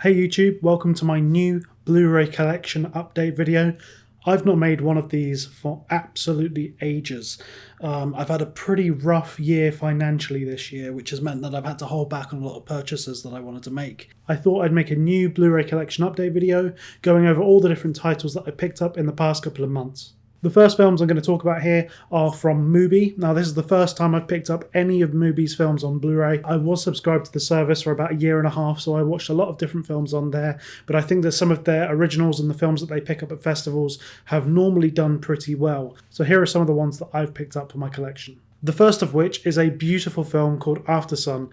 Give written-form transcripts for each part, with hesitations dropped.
Hey YouTube, welcome to my new Blu-ray collection update video. I've not made one of these for absolutely ages. I've had a pretty rough year financially this year, which has meant that I've had to hold back on a lot of purchases that I wanted to make. I thought I'd make a new Blu-ray collection update video going over all the different titles that I picked up in the past couple of months. The first films I'm going to talk about here are from Mubi. Now, this is the first time I've picked up any of Mubi's films on Blu-ray. I was subscribed to the service for about a year and a half, so I watched a lot of different films on there, but I think that some of their originals and the films that they pick up at festivals have normally done pretty well. So here are some of the ones that I've picked up for my collection. The first of which is a beautiful film called Aftersun,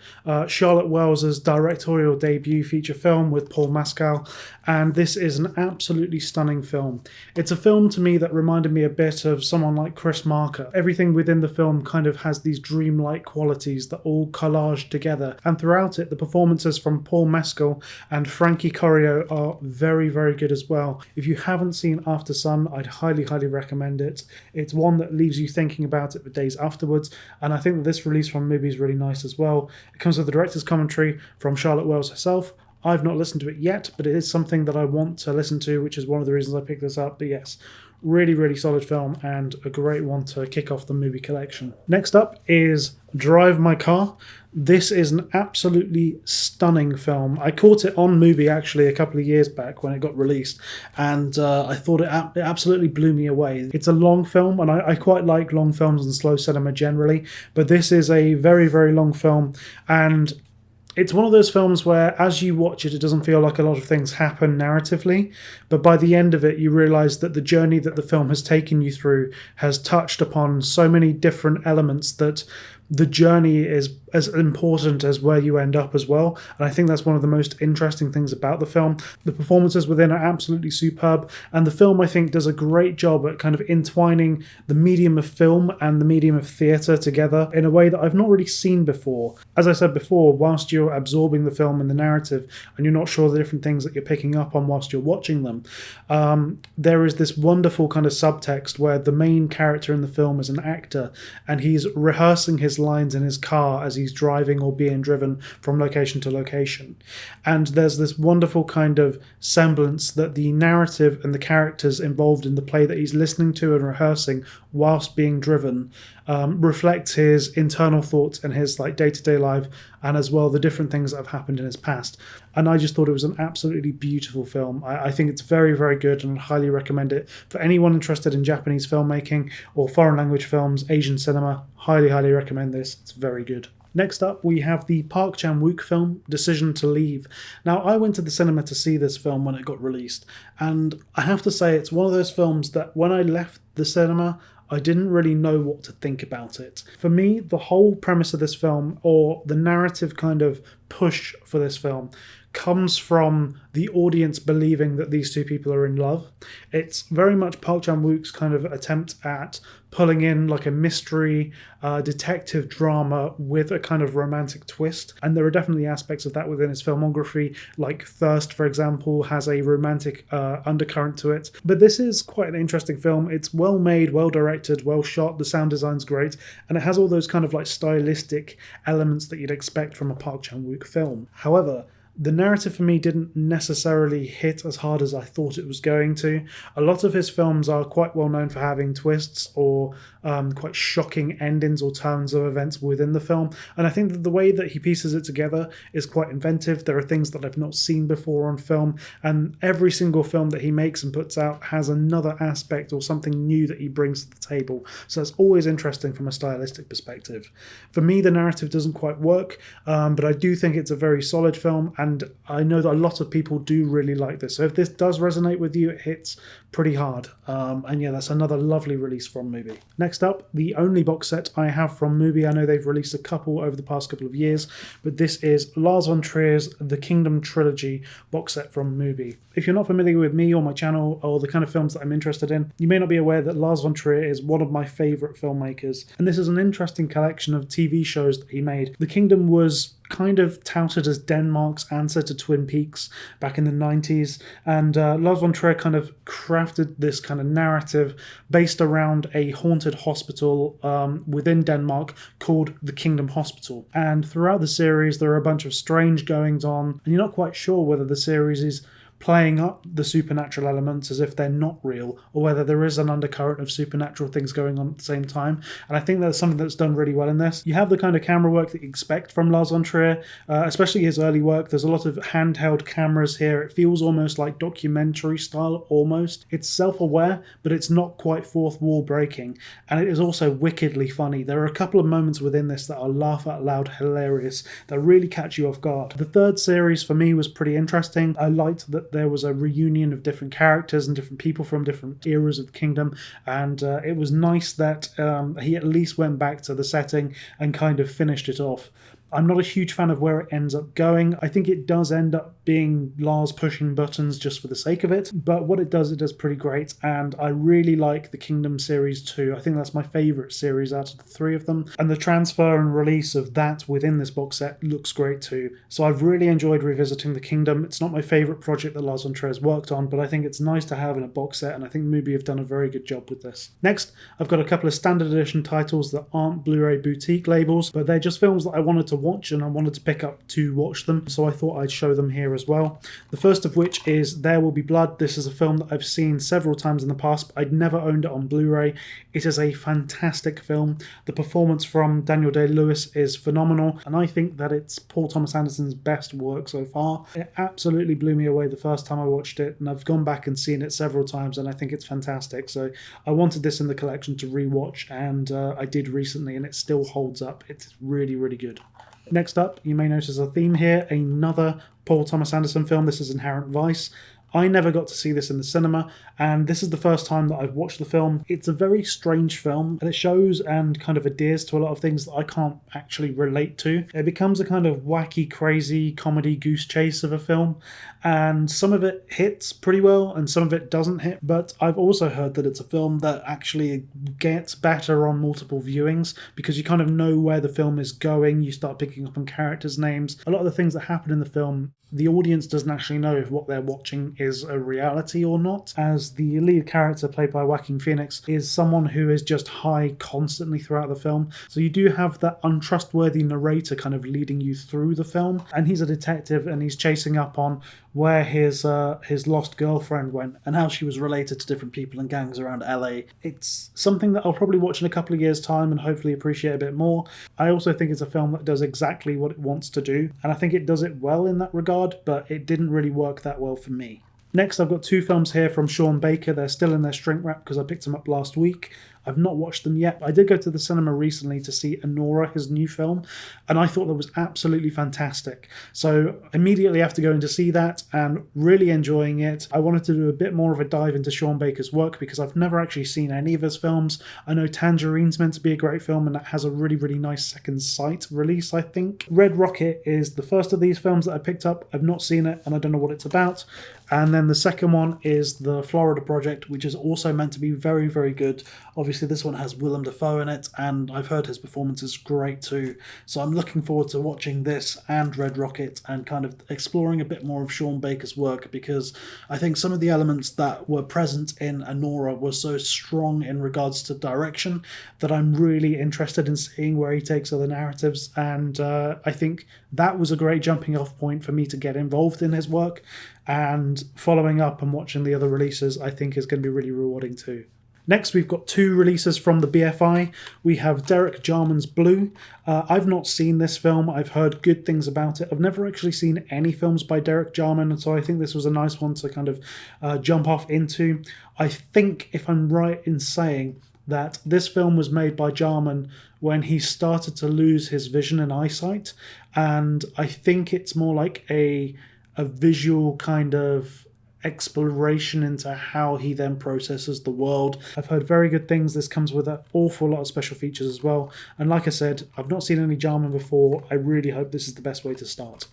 Charlotte Wells' directorial debut feature film with Paul Mescal, and this is an absolutely stunning film. It's a film to me that reminded me a bit of someone like Chris Marker. Everything within the film kind of has these dreamlike qualities that all collage together, and throughout it the performances from Paul Mescal and Frankie Corio are very, very good as well. If you haven't seen Aftersun, I'd highly recommend it. It's one that leaves you thinking about it for days afterwards. And I think that this release from Mubi is really nice as well. It comes with the director's commentary from Charlotte Wells herself. I've not listened to it yet, but it is something that I want to listen to, which is one of the reasons I picked this up. But yes, really solid film and a great one to kick off the Mubi collection. Next up is Drive My Car. This is an absolutely stunning film. I caught it on Mubi actually a couple of years back when it got released, and I thought it absolutely blew me away. It's a long film, and I quite like long films and slow cinema generally, but this is a very long film, and it's one of those films where as you watch it, it doesn't feel like a lot of things happen narratively, but by the end of it, you realise that the journey that the film has taken you through has touched upon so many different elements that the journey is as important as where you end up as well. And I think that's one of the most interesting things about the film. The performances within are absolutely superb, and the film, I think, does a great job at kind of entwining the medium of film and the medium of theatre together in a way that I've not really seen before. As I said before, whilst you're absorbing the film and the narrative and you're not sure the different things that you're picking up on whilst you're watching them, there is this wonderful kind of subtext where the main character in the film is an actor, and he's rehearsing his lines in his car as he's driving or being driven from location to location. And there's this wonderful kind of semblance that the narrative and the characters involved in the play that he's listening to and rehearsing whilst being driven reflects his internal thoughts and his day-to-day life, and as well the different things that have happened in his past. And I just thought it was an absolutely beautiful film. I think it's very good, and I highly recommend it for anyone interested in Japanese filmmaking or foreign language films, Asian cinema. Highly recommend this. It's very good. Next up, we have the Park Chan-wook film, Decision to Leave. Now, I went to the cinema to see this film when it got released, and I have to say it's one of those films that when I left the cinema, I didn't really know what to think about it. For me, the whole premise of this film, or the narrative kind of push for this film, comes from the audience believing that these two people are in love. It's very much Park Chan-wook's kind of attempt at pulling in like a mystery detective drama with a kind of romantic twist, and there are definitely aspects of that within his filmography, like Thirst, for example, has a romantic undercurrent to it. But this is quite an interesting film. It's well made, well directed, well shot, the sound design's great, and it has all those kind of stylistic elements that you'd expect from a Park Chan-wook film. However, the narrative for me didn't necessarily hit as hard as I thought it was going to. A lot of his films are quite well known for having twists or quite shocking endings or turns of events within the film, and I think that the way that he pieces it together is quite inventive. There are things that I've not seen before on film, and every single film that he makes and puts out has another aspect or something new that he brings to the table, so it's always interesting from a stylistic perspective. For me, the narrative doesn't quite work, but I do think it's a very solid film, and I know that a lot of people do really like this. So if this does resonate with you, it hits pretty hard. And yeah, that's another lovely release from Mubi. Next up, the only box set I have from Mubi. I know they've released a couple over the past couple of years, but this is Lars von Trier's The Kingdom Trilogy box set from Mubi. If you're not familiar with me or my channel or the kind of films that I'm interested in, you may not be aware that Lars von Trier is one of my favourite filmmakers, and this is an interesting collection of TV shows that he made. The Kingdom was kind of touted as Denmark's answer to Twin Peaks back in the 90s. And Lars von Trier kind of crafted this kind of narrative based around a haunted hospital within Denmark called the Kingdom Hospital. And throughout the series, there are a bunch of strange goings on, and you're not quite sure whether the series is playing up the supernatural elements as if they're not real, or whether there is an undercurrent of supernatural things going on at the same time. And I think that's something that's done really well in this. You have the kind of camera work that you expect from Lars von Trier, especially his early work. There's a lot of handheld cameras here. It feels almost like documentary style, almost. It's self-aware, but it's not quite fourth wall breaking. And it is also wickedly funny. There are a couple of moments within this that are laugh out loud hilarious, that really catch you off guard. The third series for me was pretty interesting. I liked that there was a reunion of different characters and different people from different eras of the kingdom, and it was nice that he at least went back to the setting and kind of finished it off. I'm not a huge fan of where it ends up going. I think it does end up being Lars pushing buttons just for the sake of it, but what it does pretty great, and I really like the Kingdom series too. I think that's my favourite series out of the three of them, and the transfer and release of that within this box set looks great too. So I've really enjoyed revisiting the Kingdom. It's not my favourite project that Lars von Trier has worked on, but I think it's nice to have in a box set, and I think Mubi have done a very good job with this. Next, I've got a couple of standard edition titles that aren't Blu-ray boutique labels, but they're just films that I wanted to watch and I wanted to pick up to watch them, so I thought I'd show them here as well. The first of which is There Will Be Blood. This is a film that I've seen several times in the past, but I'd never owned it on Blu-ray. It is a fantastic film. The performance from Daniel Day-Lewis is phenomenal, and I think that it's Paul Thomas Anderson's best work so far. It absolutely blew me away the first time I watched it, and I've gone back and seen it several times, and I think it's fantastic. So I wanted this in the collection to rewatch, and I did recently, and it still holds up. It's really, really good. Next up, you may notice a theme here, another Paul Thomas Anderson film. This is Inherent Vice. I never got to see this in the cinema, and this is the first time that I've watched the film. It's a very strange film, and it shows and kind of adheres to a lot of things that I can't actually relate to. It becomes a kind of wacky, crazy comedy goose chase of a film, and some of it hits pretty well, and some of it doesn't hit, but I've also heard that it's a film that actually gets better on multiple viewings, because you kind of know where the film is going, you start picking up on characters' names. A lot of the things that happen in the film, the audience doesn't actually know if what they're watching is a reality or not, as the lead character played by Joaquin Phoenix is someone who is just high constantly throughout the film. So you do have that untrustworthy narrator kind of leading you through the film, and he's a detective and he's chasing up on where his lost girlfriend went and how she was related to different people and gangs around LA. It's something that I'll probably watch in a couple of years' time and hopefully appreciate a bit more. I also think it's a film that does exactly what it wants to do, and I think it does it well in that regard, but it didn't really work that well for me. Next, I've got two films here from Sean Baker. They're still in their shrink wrap because I picked them up last week. I've not watched them yet. I did go to the cinema recently to see Anora, his new film, and I thought that was absolutely fantastic. So immediately after going to see that and really enjoying it, I wanted to do a bit more of a dive into Sean Baker's work because I've never actually seen any of his films. I know Tangerine's meant to be a great film and that has a really, really nice Second Sight release, I think. Red Rocket is the first of these films that I picked up. I've not seen it and I don't know what it's about. And then the second one is The Florida Project, which is also meant to be very, very good. Obviously, this one has Willem Dafoe in it, and I've heard his performance is great too. So I'm looking forward to watching this and Red Rocket and kind of exploring a bit more of Sean Baker's work, because I think some of the elements that were present in Anora were so strong in regards to direction that I'm really interested in seeing where he takes other narratives. And I think that was a great jumping off point for me to get involved in his work. And following up and watching the other releases, I think is going to be really rewarding too. Next, we've got two releases from the BFI. We have Derek Jarman's Blue. I've not seen this film. I've heard good things about it. I've never actually seen any films by Derek Jarman, so I think this was a nice one to kind of jump off into. I think, if I'm right in saying that this film was made by Jarman when he started to lose his vision and eyesight, and I think it's more like a visual kind of exploration into how he then processes the world. I've heard very good things. This comes with an awful lot of special features as well. And like I said, I've not seen any Jarman before. I really hope this is the best way to start.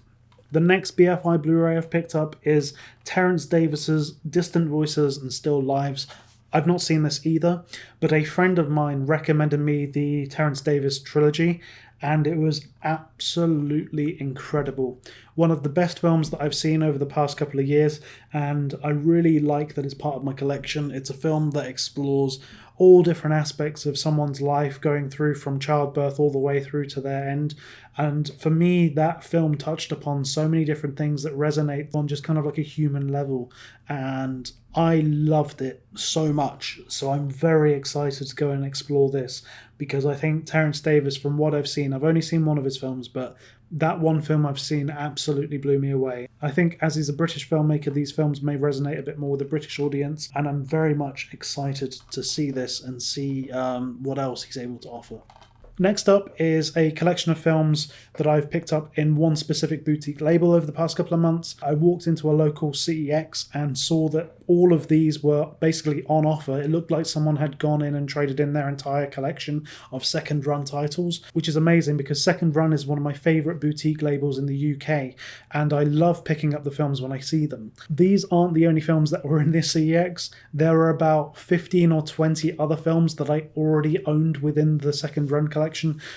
The next BFI Blu-ray I've picked up is Terence Davis's Distant Voices and Still Lives. I've not seen this either, but a friend of mine recommended me the Terence Davis trilogy, and it was absolutely incredible. One of the best films that I've seen over the past couple of years, and I really like that it's part of my collection. It's a film that explores all different aspects of someone's life, going through from childbirth all the way through to their end. And for me, that film touched upon so many different things that resonate on just kind of like a human level. And I loved it so much. So I'm very excited to go and explore this, because I think Terence Davis, from what I've seen, I've only seen one of his films, but that one film I've seen absolutely blew me away. I think as he's a British filmmaker, these films may resonate a bit more with the British audience, and I'm very much excited to see this and see what else he's able to offer. Next up is a collection of films that I've picked up in one specific boutique label over the past couple of months. I walked into a local CEX and saw that all of these were basically on offer. It looked like someone had gone in and traded in their entire collection of second run titles, which is amazing because Second Run is one of my favourite boutique labels in the UK, and I love picking up the films when I see them. These aren't the only films that were in this CEX. There are about 15 or 20 other films that I already owned within the Second Run collection.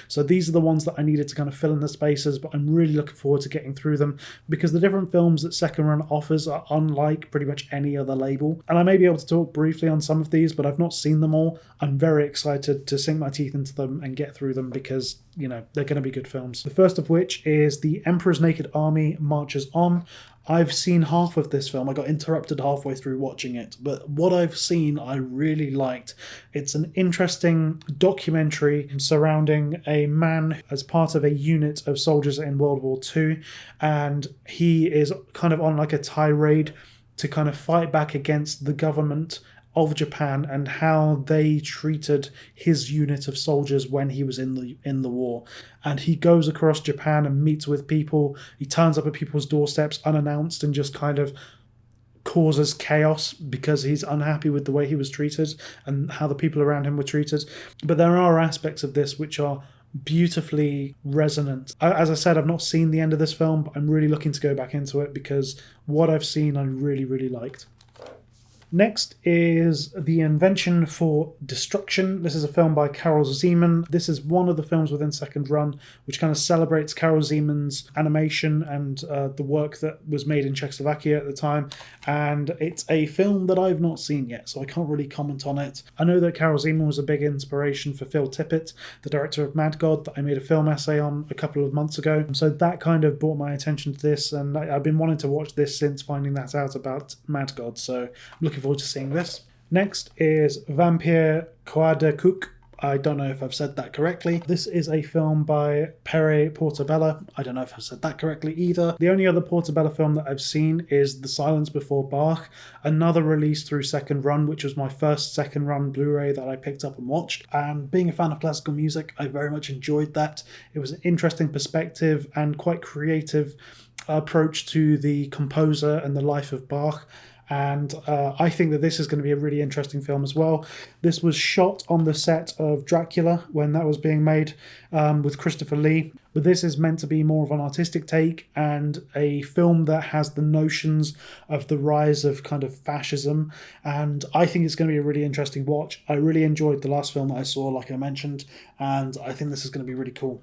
So these are the ones that I needed to kind of fill in the spaces, but I'm really looking forward to getting through them, because the different films that Second Run offers are unlike pretty much any other label. And I may be able to talk briefly on some of these, but I've not seen them all. I'm very excited to sink my teeth into them and get through them, because, you know, they're going to be good films. The first of which is The Emperor's Naked Army Marches On. I've seen half of this film. I got interrupted halfway through watching it, but what I've seen I really liked. It's an interesting documentary surrounding a man as part of a unit of soldiers in World War II, and he is kind of on like a tirade to kind of fight back against the government of Japan and how they treated his unit of soldiers when he was in the war. And he goes across Japan and meets with people. He turns up at people's doorsteps unannounced and just kind of causes chaos because he's unhappy with the way he was treated and how the people around him were treated. But there are aspects of this which are beautifully resonant. As I said, I've not seen the end of this film, but I'm really looking to go back into it because what I've seen I really, really liked. Next is The Invention for Destruction. This is a film by Karel Zeman. This is one of the films within Second Run which kind of celebrates Karel Zeman's animation and the work that was made in Czechoslovakia at the time. And it's a film that I've not seen yet, so I can't really comment on it. I know that Karel Zeman was a big inspiration for Phil Tippett, the director of Mad God, that I made a film essay on a couple of months ago. So that kind of brought my attention to this, and I've been wanting to watch this since finding that out about Mad God, so I'm looking forward to seeing this. Next is Vampire Coadacuk. I don't know if I've said that correctly. This is a film by Pere Portabella. I don't know if I've said that correctly either. The only other Portabella film that I've seen is The Silence Before Bach, another release through Second Run, which was my first Second Run Blu-ray that I picked up and watched. And being a fan of classical music, I very much enjoyed that. It was an interesting perspective and quite creative approach to the composer and the life of Bach. And I think that this is going to be a really interesting film as well. This was shot on the set of Dracula when that was being made with Christopher Lee. But this is meant to be more of an artistic take and a film that has the notions of the rise of kind of fascism. And I think it's going to be a really interesting watch. I really enjoyed the last film that I saw, like I mentioned, and I think this is going to be really cool.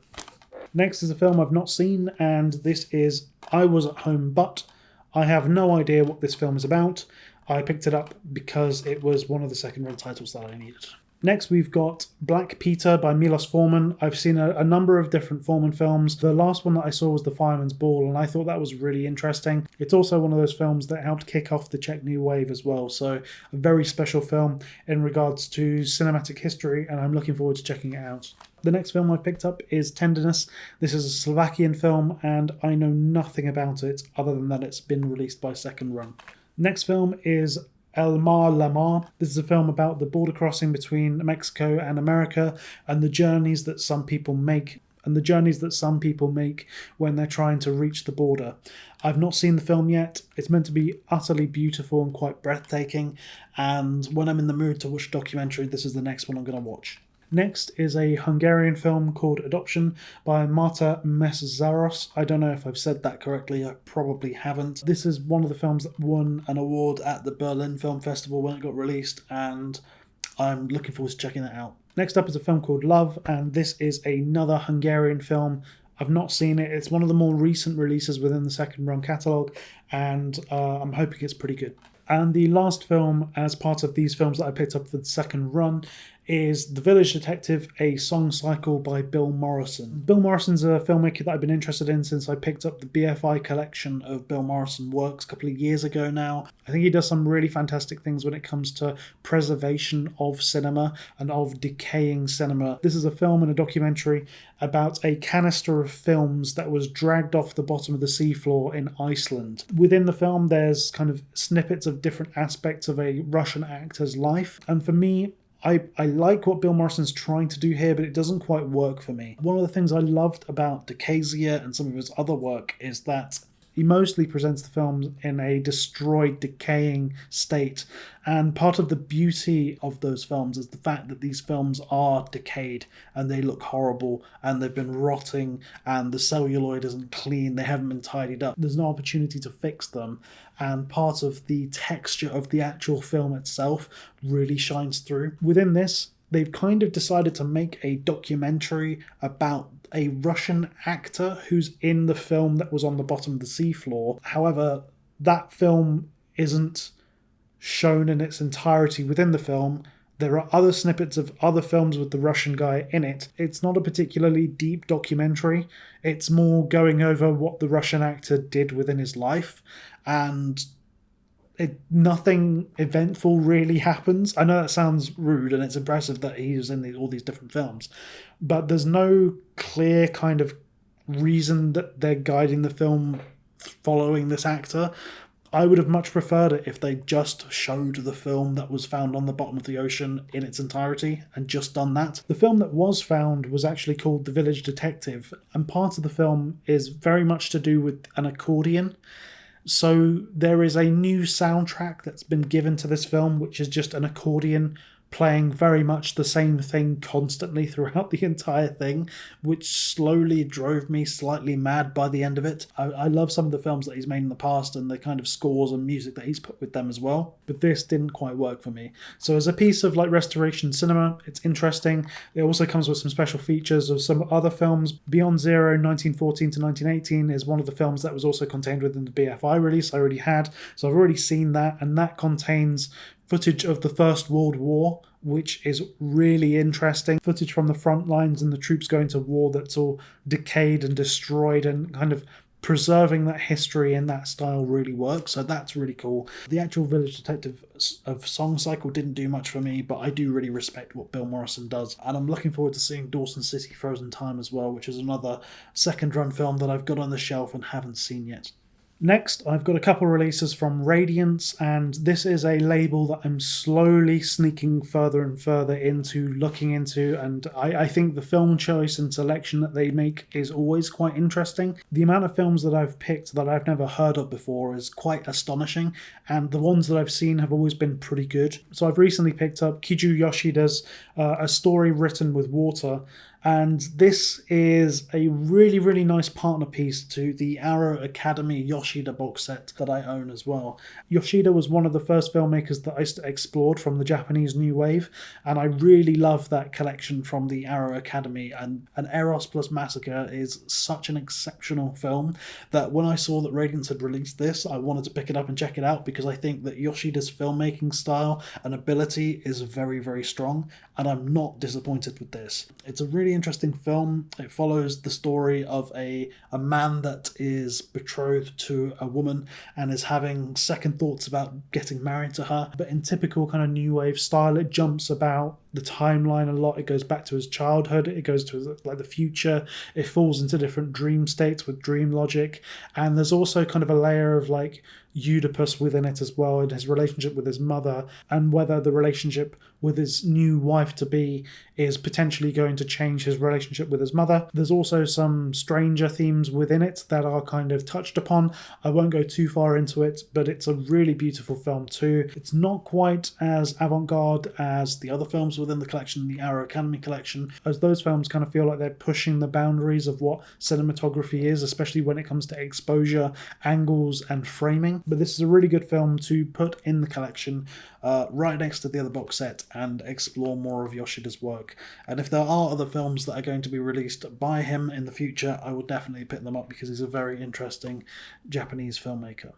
Next is a film I've not seen, and this is I Was at Home But. I have no idea what this film is about. I picked it up because it was one of the Second Run titles that I needed. Next, we've got Black Peter by Milos Forman. I've seen a number of different Forman films. The last one that I saw was The Fireman's Ball, and I thought that was really interesting. It's also one of those films that helped kick off the Czech New Wave as well, so a very special film in regards to cinematic history, and I'm looking forward to checking it out. The next film I picked up is Tenderness. This is a Slovakian film, and I know nothing about it other than that it's been released by Second Run. Next film is El Mar La Mar. This is a film about the border crossing between Mexico and America and the journeys that some people make when they're trying to reach the border. I've not seen the film yet. It's meant to be utterly beautiful and quite breathtaking, and when I'm in the mood to watch a documentary, this is the next one I'm going to watch. Next is a Hungarian film called Adoption by Marta Meszaros. I don't know if I've said that correctly, I probably haven't. This is one of the films that won an award at the Berlin Film Festival when it got released, and I'm looking forward to checking that out. Next up is a film called Love, and this is another Hungarian film. I've not seen it. It's one of the more recent releases within the second run catalogue, and I'm hoping it's pretty good. And the last film, as part of these films that I picked up for the second run, is The Village Detective, a song cycle by Bill Morrison. Bill Morrison's a filmmaker that I've been interested in since I picked up the BFI collection of Bill Morrison works a couple of years ago now. I think he does some really fantastic things when it comes to preservation of cinema and of decaying cinema. This is a film and a documentary about a canister of films that was dragged off the bottom of the seafloor in Iceland. Within the film, there's kind of snippets of different aspects of a Russian actor's life, and for me, I like what Bill Morrison's trying to do here, but it doesn't quite work for me. One of the things I loved about Decasia and some of his other work is that he mostly presents the films in a destroyed, decaying state. And part of the beauty of those films is the fact that these films are decayed and they look horrible and they've been rotting and the celluloid isn't clean, they haven't been tidied up. There's no opportunity to fix them. And part of the texture of the actual film itself really shines through. Within this, they've kind of decided to make a documentary about a Russian actor who's in the film that was on the bottom of the seafloor. However, that film isn't shown in its entirety within the film. There are other snippets of other films with the Russian guy in it. It's not a particularly deep documentary. It's more going over what the Russian actor did within his life, and nothing eventful really happens. I know that sounds rude, and it's impressive that he was in all these different films, but there's no clear kind of reason that they're guiding the film following this actor. I would have much preferred it if they just showed the film that was found on the bottom of the ocean in its entirety and just done that. The film that was found was actually called The Village Detective, and part of the film is very much to do with an accordion. So there is a new soundtrack that's been given to this film, which is just an accordion playing very much the same thing constantly throughout the entire thing, which slowly drove me slightly mad by the end of it. I love some of the films that he's made in the past and the kind of scores and music that he's put with them as well, but this didn't quite work for me. So as a piece of like restoration cinema, it's interesting. It also comes with some special features of some other films. Beyond Zero 1914 to 1918 is one of the films that was also contained within the BFI release I already had, so I've already seen that, and that contains footage of the First World War, which is really interesting. Footage from the front lines and the troops going to war that's all decayed and destroyed, and kind of preserving that history in that style really works, so that's really cool. The actual Village Detective of song cycle didn't do much for me, but I do really respect what Bill Morrison does, and I'm looking forward to seeing Dawson City Frozen Time as well, which is another second run film that I've got on the shelf and haven't seen yet. Next, I've got a couple releases from Radiance, and this is a label that I'm slowly sneaking further and further into, looking into, and I think the film choice and selection that they make is always quite interesting. The amount of films that I've picked that I've never heard of before is quite astonishing, and the ones that I've seen have always been pretty good. So I've recently picked up Kiju Yoshida's A Story Written with Water, and this is a really, really nice partner piece to the Arrow Academy Yoshida box set that I own as well. Yoshida was one of the first filmmakers that I explored from the Japanese New Wave, and I really love that collection from the Arrow Academy, and Eros plus Massacre is such an exceptional film that when I saw that Radiance had released this, I wanted to pick it up and check it out, because I think that Yoshida's filmmaking style and ability is very, very strong, and I'm not disappointed with this. It's a really interesting film. It follows the story of a man that is betrothed to a woman and is having second thoughts about getting married to her, but in typical kind of new wave style, it jumps about the timeline a lot. It goes back to his childhood, it goes to like the future, it falls into different dream states with dream logic, and there's also kind of a layer of like Oedipus within it as well, and his relationship with his mother, and whether the relationship with his new wife-to-be is potentially going to change his relationship with his mother. There's also some stranger themes within it that are kind of touched upon. I won't go too far into it, but it's a really beautiful film too. It's not quite as avant-garde as the other films within the collection, the Arrow Academy collection, as those films kind of feel like they're pushing the boundaries of what cinematography is, especially when it comes to exposure, angles, and framing. But this is a really good film to put in the collection right next to the other box set and explore more of Yoshida's work. And if there are other films that are going to be released by him in the future, I will definitely pick them up because he's a very interesting Japanese filmmaker.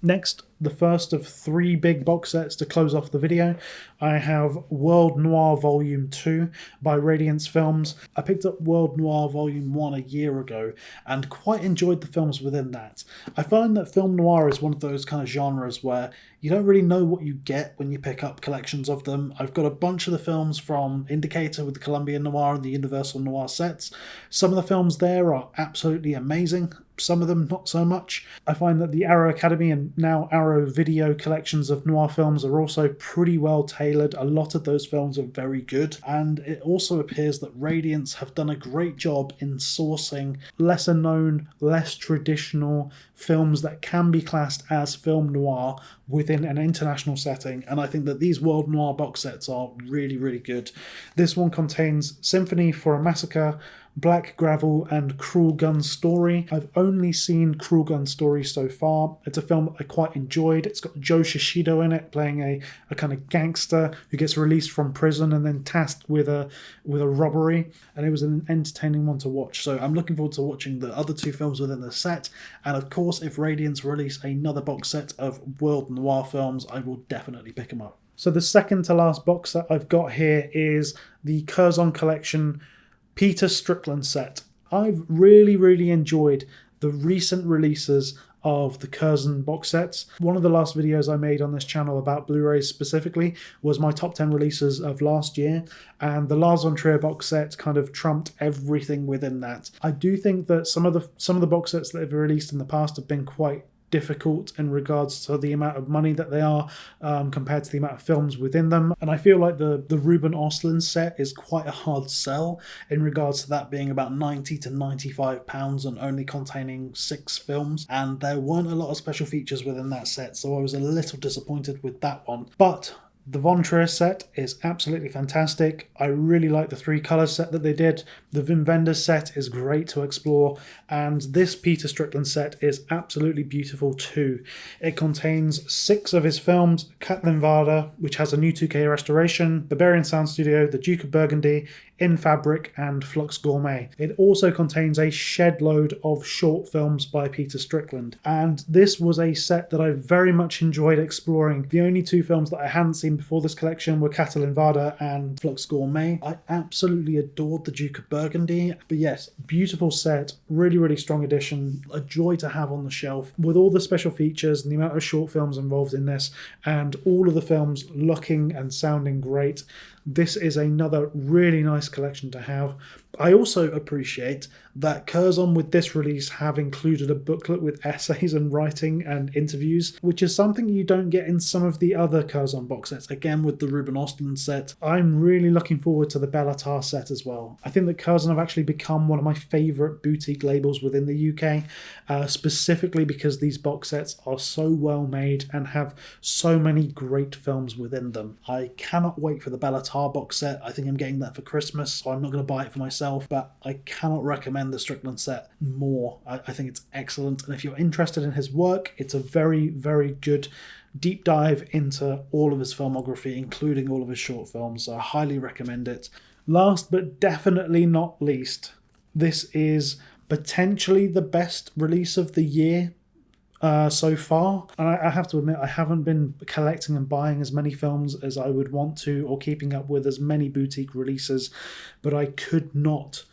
Next, the first of 3 big box sets to close off the video. I have World Noir Volume 2 by Radiance Films. I picked up World Noir Volume 1 a year ago and quite enjoyed the films within that. I find that film noir is one of those kind of genres where you don't really know what you get when you pick up collections of them. I've got a bunch of the films from Indicator with the Colombian Noir and the Universal Noir sets. Some of the films there are absolutely amazing. Some of them not so much. I find that the Arrow Academy and now Arrow Video collections of noir films are also pretty well tailored. A lot of those films are very good, and it also appears that Radiance have done a great job in sourcing lesser known, less traditional films that can be classed as film noir within an international setting, and I think that these World Noir box sets are really, really good. This one contains Symphony for a Massacre, Black Gravel, and Cruel Gun Story. I've only seen Cruel Gun Story so far. It's a film I quite enjoyed. It's got Joe Shishido in it, playing a kind of gangster who gets released from prison and then tasked with a robbery, and it was an entertaining one to watch. So I'm looking forward to watching the other 2 films within the set, and of course if Radiance release another box set of World Noir films, I will definitely pick them up. So the second to last box set I've got here is the Curzon Collection Peter Strickland set. I've really enjoyed the recent releases of the Curzon box sets. One of the last videos I made on this channel about Blu-rays specifically was my top 10 releases of last year, and the Lars von Trier box set kind of trumped everything within that. I do think that some of the box sets that have been released in the past have been quite difficult in regards to the amount of money that they are compared to the amount of films within them, and I feel like the Ruben Östlund set is quite a hard sell in regards to that being about £90 to £95 and only containing 6 films, and there weren't a lot of special features within that set, so I was a little disappointed with that one. But the Von Trier set is absolutely fantastic. I really like the 3 colour set that they did. The Wim Wenders set is great to explore, and this Peter Strickland set is absolutely beautiful too. It contains 6 of his films: Kathleen Varda, which has a new 2K restoration, Barbarian Sound Studio, The Duke of Burgundy, In Fabric, and Flux Gourmet. It also contains a shed load of short films by Peter Strickland, and this was a set that I very much enjoyed exploring. The only 2 films that I hadn't seen before this collection were Kathleen Varda and Flux Gourmet. I absolutely adored The Duke of Burgundy, but yes, beautiful set, really strong edition, a joy to have on the shelf, with all the special features and the amount of short films involved in this, and all of the films looking and sounding great. This is another really nice collection to have. I also appreciate that Curzon with this release have included a booklet with essays and writing and interviews, which is something you don't get in some of the other Curzon box sets. Again, with the Ruben Östlund set, I'm really looking forward to the Bellatar set as well. I think that Curzon have actually become one of my favourite boutique labels within the UK, specifically because these box sets are so well made and have so many great films within them. I cannot wait for the Bellatar box set. I think I'm getting that for Christmas, so I'm not going to buy it for myself, but I cannot recommend the Strickland set more. I think it's excellent, and if you're interested in his work, it's a very good deep dive into all of his filmography, including all of his short films, so I highly recommend it. Last but definitely not least, this is potentially the best release of the year so far, and I have to admit I haven't been collecting and buying as many films as I would want to, or keeping up with as many boutique releases, but I could not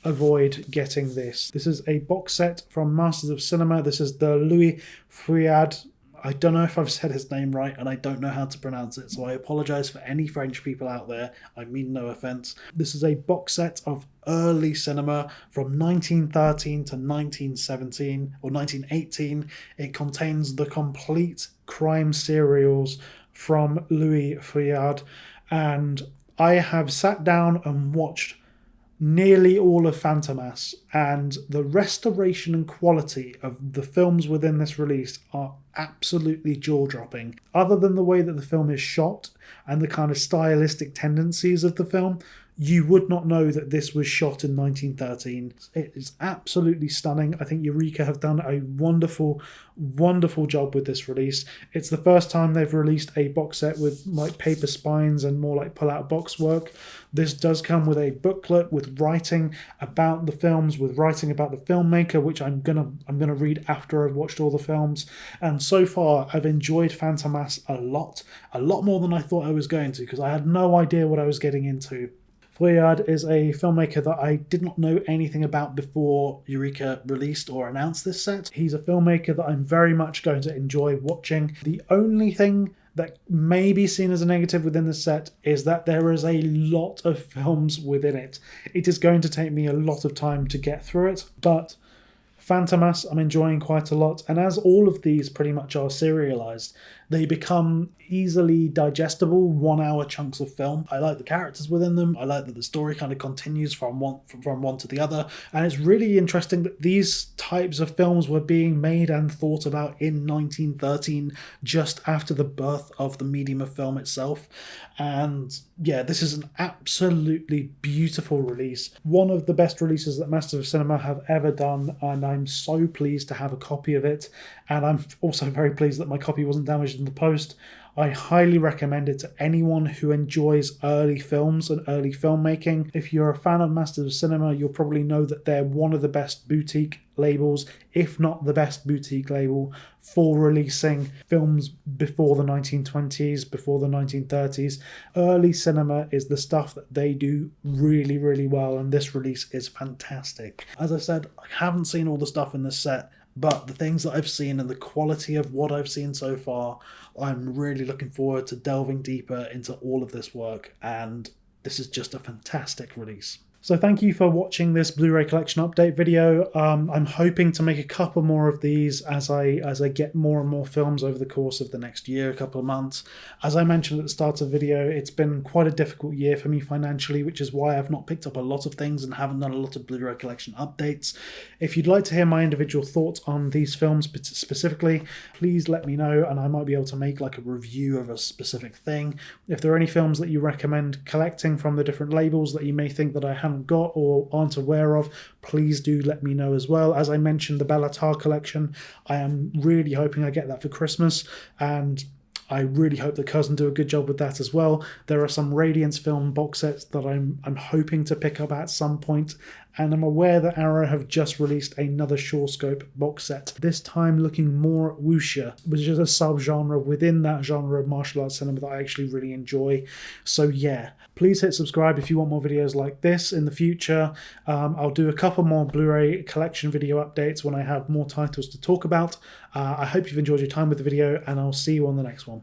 avoid getting this. This is a box set from Masters of Cinema. This is the Louis Fouillade. I don't know if I've said his name right, and I don't know how to pronounce it, so I apologise for any French people out there. I mean no offence. This is a box set of early cinema from 1913 to 1917 or 1918. It contains the complete crime serials from Louis Fouillade, and I have sat down and watched nearly all of Fantomas, and the restoration and quality of the films within this release are absolutely jaw-dropping. Other than the way that the film is shot and the kind of stylistic tendencies of the film, you would not know that this was shot in 1913. It is absolutely stunning. I think Eureka have done a wonderful, wonderful job with this release. It's the first time they've released a box set with like paper spines and more like pull-out box work. This does come with a booklet with writing about the films, with writing about the filmmaker, which I'm gonna read after I've watched all the films. And so far, I've enjoyed Fantomas a lot more than I thought I was going to, because I had no idea what I was getting into. Feuillade is a filmmaker that I did not know anything about before Eureka released or announced this set. He's a filmmaker that I'm very much going to enjoy watching. The only thing that may be seen as a negative within the set is that there is a lot of films within it. It is going to take me a lot of time to get through it, but Fantomas I'm enjoying quite a lot, and as all of these pretty much are serialized, they become easily digestible 1 hour chunks of film. I like the characters within them. I like that the story kind of continues from one to the other, and it's really interesting that these types of films were being made and thought about in 1913, just after the birth of the medium of film itself. And yeah, this is an absolutely beautiful release. One of the best releases that Masters of Cinema have ever done, and I'm so pleased to have a copy of it. And I'm also very pleased that my copy wasn't damaged in the post. I highly recommend it to anyone who enjoys early films and early filmmaking. If you're a fan of Masters of Cinema, you'll probably know that they're one of the best boutique labels, if not the best boutique label, for releasing films before the 1920s, before the 1930s. Early cinema is the stuff that they do really, really well, and this release is fantastic. As I said, I haven't seen all the stuff in this set, but the things that I've seen and the quality of what I've seen so far, I'm really looking forward to delving deeper into all of this work, and this is just a fantastic release. So thank you for watching this Blu-ray collection update video. I'm hoping to make a couple more of these as I get more and more films over the course of the next year, a couple of months. As I mentioned at the start of the video, it's been quite a difficult year for me financially, which is why I've not picked up a lot of things and haven't done a lot of Blu-ray collection updates. If you'd like to hear my individual thoughts on these films specifically, please let me know, and I might be able to make like a review of a specific thing. If there are any films that you recommend collecting from the different labels that you may think that I haven't got or aren't aware of, please do let me know as well. As I mentioned, the Bellatar collection, I am really hoping I get that for Christmas, and I really hope that Curzon do a good job with that as well. There are some Radiance film box sets that I'm hoping to pick up at some point, and I'm aware that Arrow have just released another Scope box set, this time looking more wuxia, which is a subgenre within that genre of martial arts cinema that I actually really enjoy. So yeah, please hit subscribe if you want more videos like this in the future. I'll do a couple more Blu-ray collection video updates when I have more titles to talk about. I hope you've enjoyed your time with the video, and I'll see you on the next one.